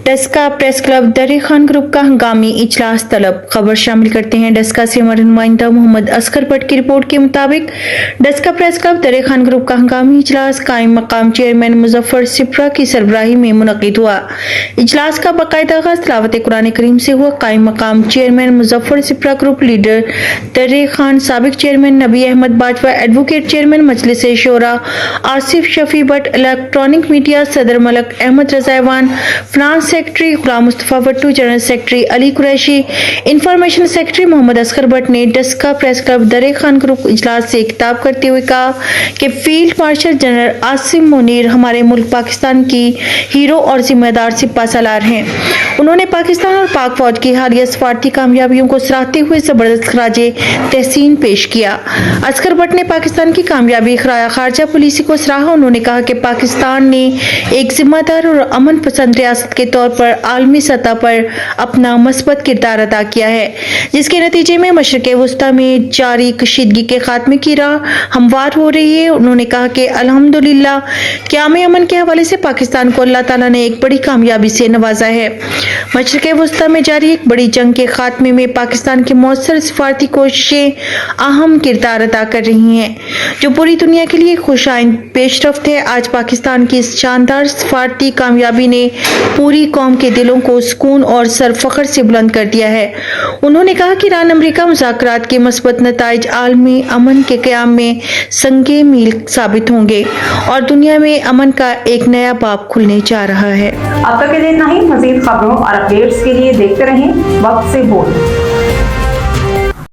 Daska press club दरे Khan group का हंगामी इजलास तलब। खबर शामिल करते हैं डस्का से हमारे नुमाइंदा मोहम्मद असगर भट्ट की रिपोर्ट के मुताबिक डस्का प्रेस क्लब दरे खान ग्रुप का हंगामी इजलास कायम मकाम चेयरमैन मुजफ्फर सिप्रा की सरबराही में मुनक्किद हुआ। इजलास का बाकायदा आगाज तिलावत कुरान करीम से हुआ। कायम मकाम chairman Muzaffar Sipra group leader Dare Khan, साबिक chairman Nabi Ahmad Bajwa, advocate chairman मजलिस शोरा आसिफ शफी भट्ट, इलेक्ट्रॉनिक मीडिया सदर मलक अहमद रजावान, फ्रांस secretary Ghulam Mustafa Bhattu, general secretary Ali Qureshi, information secretary Mohammad Asghar Bhatt ने डस्का प्रेस क्लब दरे खान ग्रुप इजलास से खिताब करते हुए कहा कि field marshal general Asim Munir हमारे मुल्क पाकिस्तान की हीरो और जिम्मेदार सिपा सालार हैं। उन्होंने पाकिस्तान और पाक फौज की हालिया सफारती कामयाबियों को सराहते हुए जबरदस्त खराजे तहसीन पेश किया। असगर भट्ट ने पाकिस्तान की कामयाबी खारजा पॉलिसी को सराहा। उन्होंने कहा कि पाकिस्तान ने एक जिम्मेदार और अमन पसंद रियासत के तौर पर आलमी सतह पर अपना मस्बत किरदार अदा किया है, जिसके नतीजे में मशरिक़ वुस्ता में जारी कशीदगी के खात्मे की राह हमवार हो रही है। उन्होंने कहा कि अल्हम्दुलिल्लाह क़याम अमन के हवाले से पाकिस्तान को अल्लाह ताला ने एक बड़ी कामयाबी से नवाजा है। मशरिक़ वुस्ता में जारी एक बड़ी जंग के खात्मे में पाकिस्तान की मौसर सफारती कोशिशें अहम किरदार अदा कर रही हैं, जो पूरी दुनिया के लिए खुशाइंद पेशरफ्त है। आज पाकिस्तान की इस शानदार सफारती कामयाबी ने पूरी कौम के दिलों को सुकून और सरफखर से बुलंद कर दिया है। उन्होंने कहा कि ईरान अमेरिका मुज़ाकरात के मस्बत नताइज आलमी अमन के क़याम में संगे मील साबित होंगे और दुनिया में अमन का एक नया बाब खुलने जा रहा है। अब तक के लिए इतना ही। मज़ीद खबरों और अपडेट्स के लिए देखते रहें वक्त से बोल।